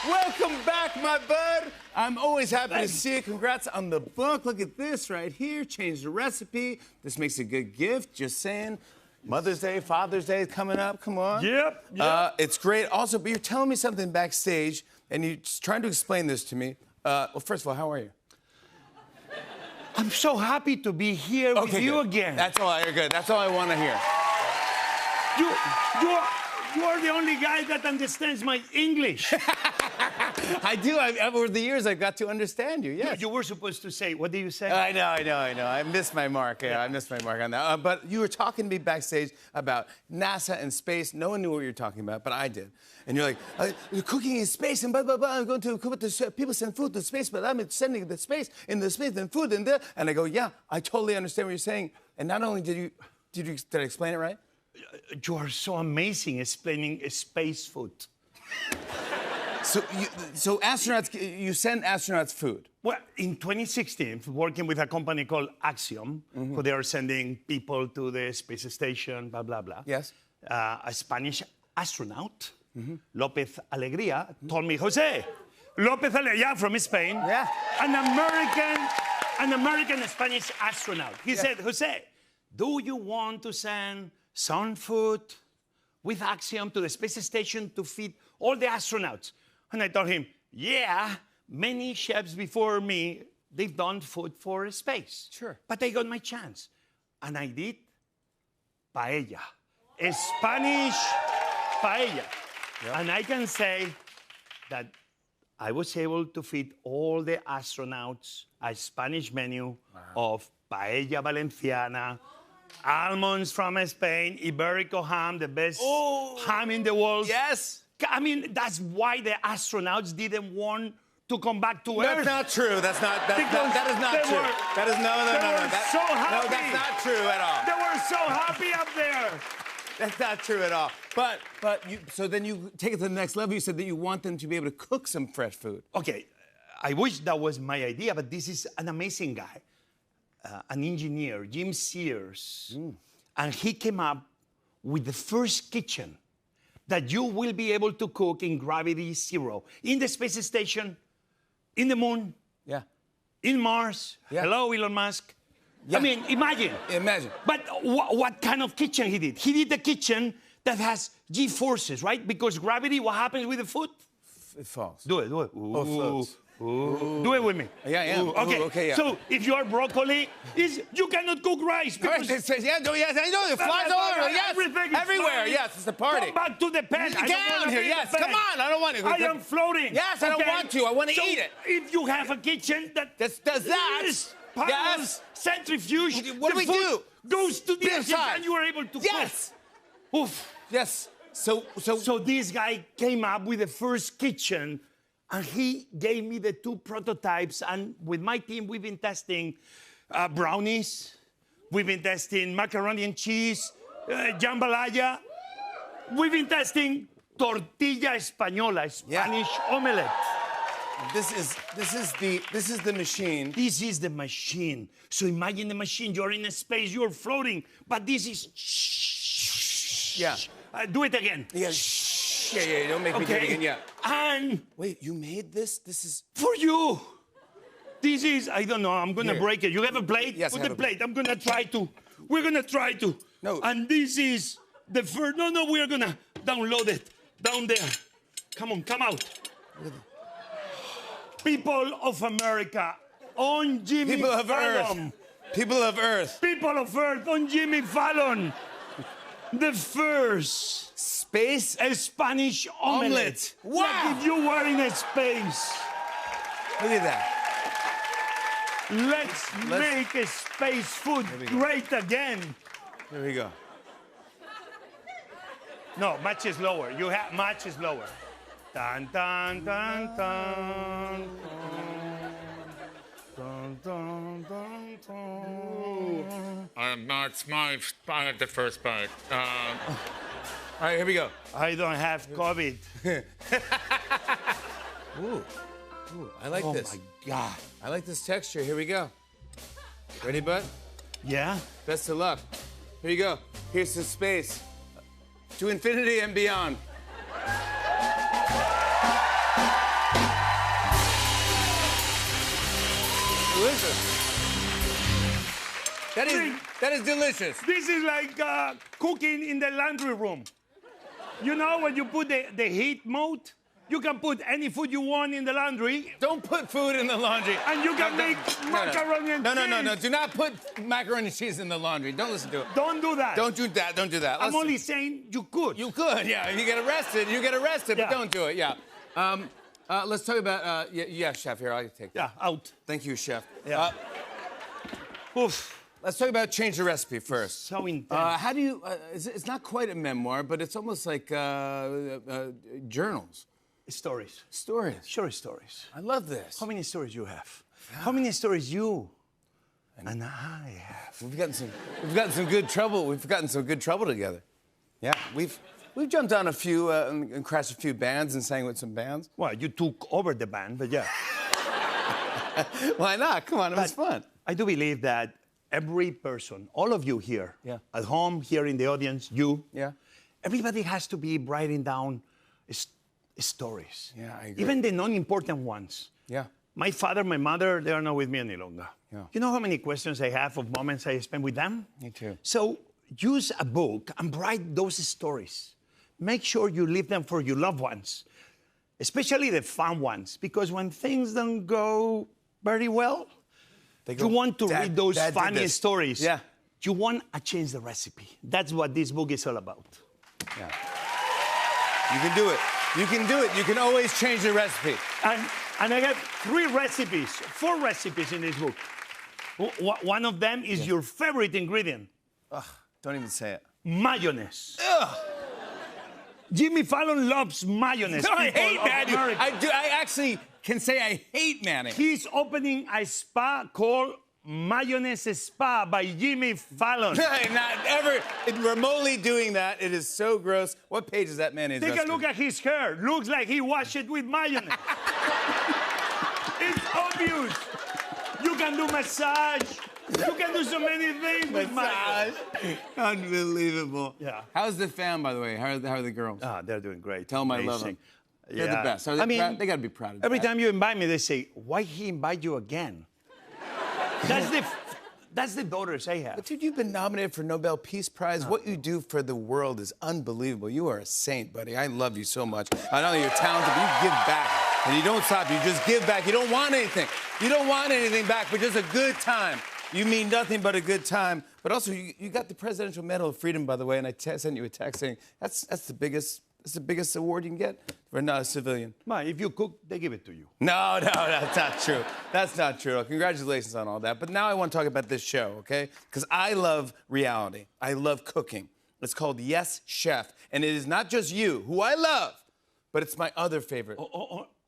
Welcome back, my bud. I'm always happy to see you. Congrats on the book. Look at this right here. Change the recipe. This makes a good gift. Just saying. Mother's Day, Father's Day is coming up. Come on. Yep. It's great. Also, but you're telling me something backstage, and you're just trying to explain this to me. Well, first of all, how are you? I'm so happy to be here with you good. again. That's all. You're good. That's all I want to hear. You are the only guy that understands my English. I do. Over the years, I've got to understand you. Yes. You were supposed to say, what did you say? I know. I missed my mark. Yeah, I missed my mark on that. But you were talking to me backstage about NASA and space. No one knew what you were talking about, but I did. And you're like, you're cooking in space and blah, blah, blah. I'm going to cook the people send food to space, but I'm sending the space and food in there. And I go, yeah, I totally understand what you're saying. And not only did I explain it right? You are so amazing explaining space food. So astronauts, you send astronauts food. Well, in 2016, working with a company called Axiom, who they are sending people to the space station, blah, blah, blah. Yes. A Spanish astronaut, López Alegría, told me, Jose, López Alegría from Spain, an American Spanish astronaut. He said, Jose, do you want to send some food with Axiom to the space station to feed all the astronauts? And I told him, yeah, many chefs before me, they've done food for space. Sure. But I got my chance. And I did paella. A Spanish paella. Yep. And I can say that I was able to feed all the astronauts a Spanish menu of paella valenciana, almonds from Spain, Iberico ham, the best ham in the world. Yes. I mean, that's why the astronauts didn't want to come back to Earth. That's not true. That is not true. That is no. So happy. No, that's not true at all. They were so happy up there. That's not true at all. But so then you take it to the next level. You said that you want them to be able to cook some fresh food. Okay, I wish that was my idea, but this is an amazing guy, an engineer, Jim Sears, and he came up with the first kitchen that you will be able to cook in gravity zero, in the space station, in the moon, in Mars. Yeah. Hello, Elon Musk. Yeah. I mean, imagine. Imagine. But what kind of kitchen he did? He did a kitchen that has G-forces, right? Because gravity, what happens with the food? It falls. Do it. Ooh. Oh, it floats. Ooh. Do it with me. Yeah, I am. Ooh, okay. Ooh, okay, yeah. So if you are broccoli, you cannot cook rice. Because Yes, I know. It flies all over. Yes, everything is everywhere. flying. Yes, it's a party. Come back to the pen. Get down here. Yes, come on. I don't want to. I am floating. Yes, I don't want to. I want to eat it. If you have a kitchen that does that, is powerless, centrifuge, What do we do? Goes to the Inside. engine and you are able to Yes. cook. Oof. Yes. So this guy came up with the first kitchen, and he gave me the two prototypes. And with my team, we've been testing brownies. We've been testing macaroni and cheese, jambalaya. We've been testing tortilla española, Spanish omelette. This is the machine. This is the machine. So imagine the machine. You're in space. You're floating. But this is. Yeah. Do it again. Yeah. Yeah. Don't make me do it again. Yeah. And wait, you made this? This is for you. This is, I don't know, I'm gonna break it. You have a plate? Yes, Put I have the a plate. I'm gonna try to. We're gonna try to. No. And this is the first. No, we're gonna download it down there. Come on, come out. People of America, on Jimmy people of Fallon. Earth. People of Earth. People of Earth, on Jimmy Fallon. The first Spanish omelette. Wow. Like if you were in a space. Look at that. Let's make a space food great again. Here we go. No, much is lower. You have much is lower. Dun dun dun dun. Dun dun dun dun. That's the first part. All right, here we go. I don't have COVID. Ooh, I like this. Oh my God. I like this texture. Here we go. Ready, bud? Yeah? Best of luck. Here you go. Here's some space. To infinity and beyond. That is delicious. This is like cooking in the laundry room. You know, when you put the heat mode, you can put any food you want in the laundry. Don't put food in the laundry. And you can make macaroni and cheese. No. Do not put macaroni and cheese in the laundry. Don't listen to it. Don't do that. Don't do that. Don't do that. I'm only saying you could. You could, yeah. If you get arrested, but Yeah. don't do it, yeah. Let's talk about, yeah, chef, here, I'll take that. Yeah, out. Thank you, chef. Yeah. Oof. Let's talk about Change the Recipe first. So intense. How do you, it's not quite a memoir, but it's almost like journals. Stories. Stories. Short stories. I love this. How many stories you have? How many stories you and I have? We've gotten some good trouble. We've gotten some good trouble together. Yeah, we've jumped on a few and crashed a few bands and sang with some bands. Well, you took over the band, but yeah. Why not? Come on, it was fun. I do believe that every person, all of you here, Yeah. at home, here in the audience, you, Yeah. everybody has to be writing down stories. Yeah, I agree. Even the non-important ones. Yeah. My father, my mother, they are not with me any longer. Yeah. You know how many questions I have of moments I spend with them? Me too. So use a book and write those stories. Make sure you leave them for your loved ones, especially the fun ones, because when things don't go very well, you want to read those funny stories. Yeah. You want to change the recipe. That's what this book is all about. Yeah. You can do it. You can do it. You can always change the recipe. And I have 4 recipes in this book. One of them is your favorite ingredient. Ugh, don't even say it. Mayonnaise. Ugh. Jimmy Fallon loves mayonnaise. No, I people hate of mayonnaise. America. I actually can say I hate mayonnaise. He's opening a spa called Mayonnaise Spa by Jimmy Fallon. I'm not ever remotely doing that. It is so gross. What page is that mayonnaise? Take a look at his hair. Looks like he washed it with mayonnaise. It's obvious. You can do massage. You can do so many things with mayonnaise. Unbelievable. Yeah. How's the fam, by the way? How are the girls? Ah, they're doing great. Tell them I love them. They're the best. Are they they got to be proud of that. Every time you invite me, they say, "Why he invite you again?" That's the daughters I have. But dude, you've been nominated for Nobel Peace Prize. What you do for the world is unbelievable. You are a saint, buddy. I love you so much. I know you're talented, but you give back. And you don't stop. You just give back. You don't want anything. You don't want anything back, but just a good time. You mean nothing but a good time. But also, you got the Presidential Medal of Freedom, by the way, and I sent you a text saying that's the biggest award you can get for not a civilian. Man, if you cook, they give it to you. No, that's not true. That's not true. Congratulations on all that. But now I want to talk about this show, okay? Because I love reality. I love cooking. It's called Yes Chef. And it is not just you, who I love, but it's my other favorite.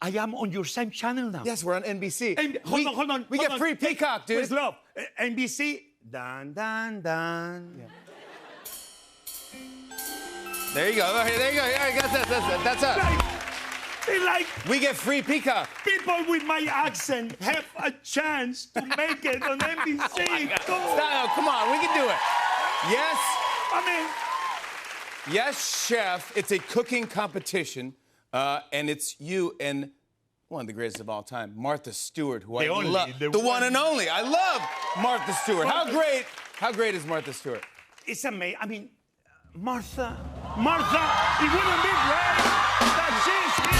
I am on your same channel now. Yes, we're on NBC. Hold on. We get free Peacock, dude. Please, love. NBC. Dan, dan, dan. Yeah. There you go. There you go. That's us. Like we get free Peacock. People with my accent have a chance to make it on NBC. Come on, we can do it. Yes. I mean, Yes Chef. It's a cooking competition, and it's you and one of the greatest of all time, Martha Stewart, who I love. The one and only. I love Martha Stewart. How great is Martha Stewart? It's amazing. I mean, Martha, it wouldn't be great that she's here.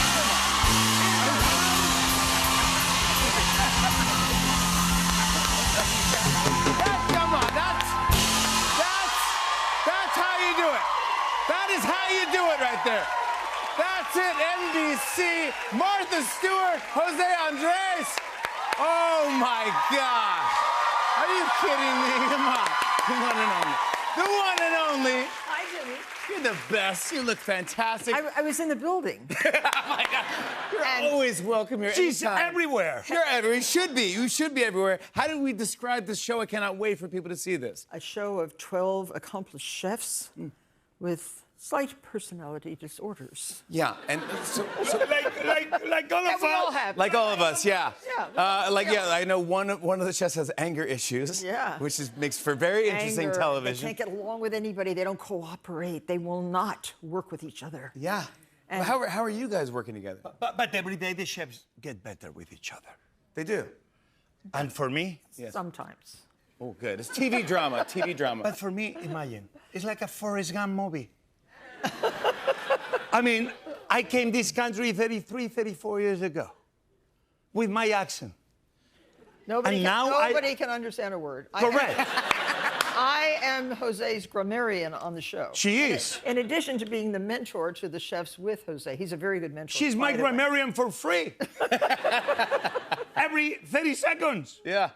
Come on, that's how you do it. That is how you do it right there. That's it, NBC. Martha Stewart, Jose Andres. Oh my gosh. Are you kidding me? Come on. The one and only. The one and only. Hi, Jimmy. You're the best. You look fantastic. I was in the building. Oh my God. You're always welcome here. She's anytime. everywhere. You're everywhere. You should be. You should be everywhere. How do we describe this show? I cannot wait for people to see this. A show of 12 accomplished chefs with slight personality disorders. Yeah, and so like all of we all us. have. like all of us, yeah. Yeah. I know one of the chefs has anger issues. Yeah. Which makes for very interesting Anger, television. They can't get along with anybody. They don't cooperate. They will not work with each other. Yeah. And- Well, how are you guys working together? But every day the chefs get better with each other. They do. And for me, Sometimes. Oh, good. It's TV drama. TV drama. but for me, imagine, it's like a Forrest Gump movie. I mean, I came this country 33, 34 years ago with my accent. Nobody can understand a word. Correct. I am Jose's grammarian on the show. She is. In addition to being the mentor to the chefs with Jose, he's a very good mentor. She's my by the way. grammarian for free. Every 30 seconds. Yeah.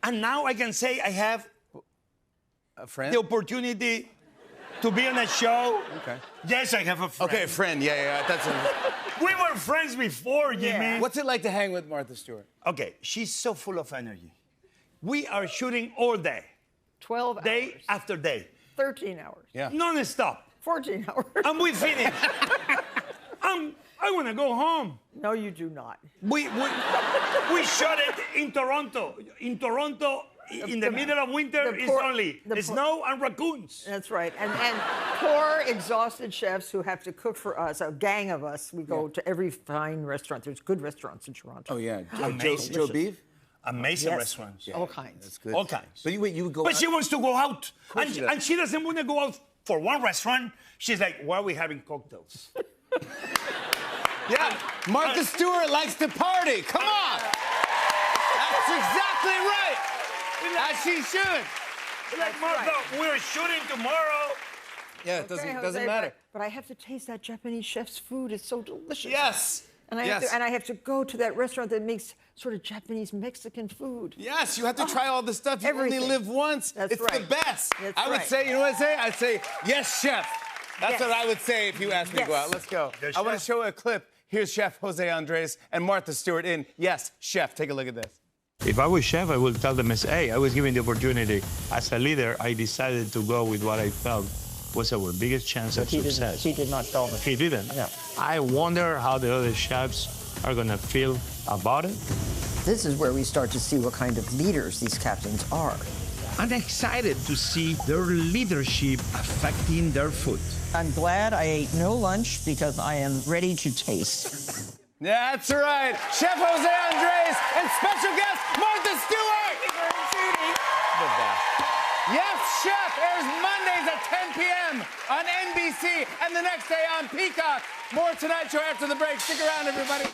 And now I can say I have A friend? the opportunity to be on a show. Okay. Yes, I have a friend. Okay, friend. Yeah. That's We were friends before, Jimmy. Yeah. What's it like to hang with Martha Stewart? Okay, she's so full of energy. We are shooting all day, 12 day hours. after day, 13 hours. Yeah. non-stop. 14 hours. And we finish. I want to go home. No, you do not. We shot it in Toronto. In Toronto, in the middle of winter, it's only snow and raccoons. That's right. And poor, exhausted chefs who have to cook for us, a gang of us. We go to every fine restaurant. There's good restaurants in Toronto. Oh, yeah. Amazing. Joe Beef? Amazing Yes. restaurants. All kinds. That's good. All kinds. But you would go But out- she wants to go out. she does. And she doesn't want to go out for one restaurant. She's like, why are we having cocktails? Yeah. Martha Stewart likes to party. Come on. That's exactly right. As she should. Like, Martha, we're shooting tomorrow. Yeah, it Okay, doesn't Jose, matter. But I have to taste that Japanese chef's food. It's so delicious. Yes. And I have to go to that restaurant that makes sort of Japanese Mexican food. Yes, you have to try all the stuff. You Everything. only live once. That's it's right. the best. That's I would right. say, you know what I'd say? I'd say, yes, chef. That's Yes. what I would say if you asked me to go Yes. out. Let's go. Yes, I want to chef. show a clip. Here's Chef Jose Andres and Martha Stewart in Yes, Chef. Take a look at this. If I was chef, I would tell them, hey, I was given the opportunity. As a leader, I decided to go with what I felt was our biggest chance of success. He did not tell me. He didn't. No. I wonder how the other chefs are going to feel about it. This is where we start to see what kind of leaders these captains are. I'm excited to see their leadership affecting their food. I'm glad I ate no lunch because I am ready to taste. That's right. Chef Jose Andres and special guest Martha Stewart. The best. Yes, Chef airs Mondays at 10 p.m. on NBC and the next day on Peacock. More Tonight Show after the break. Stick around, everybody.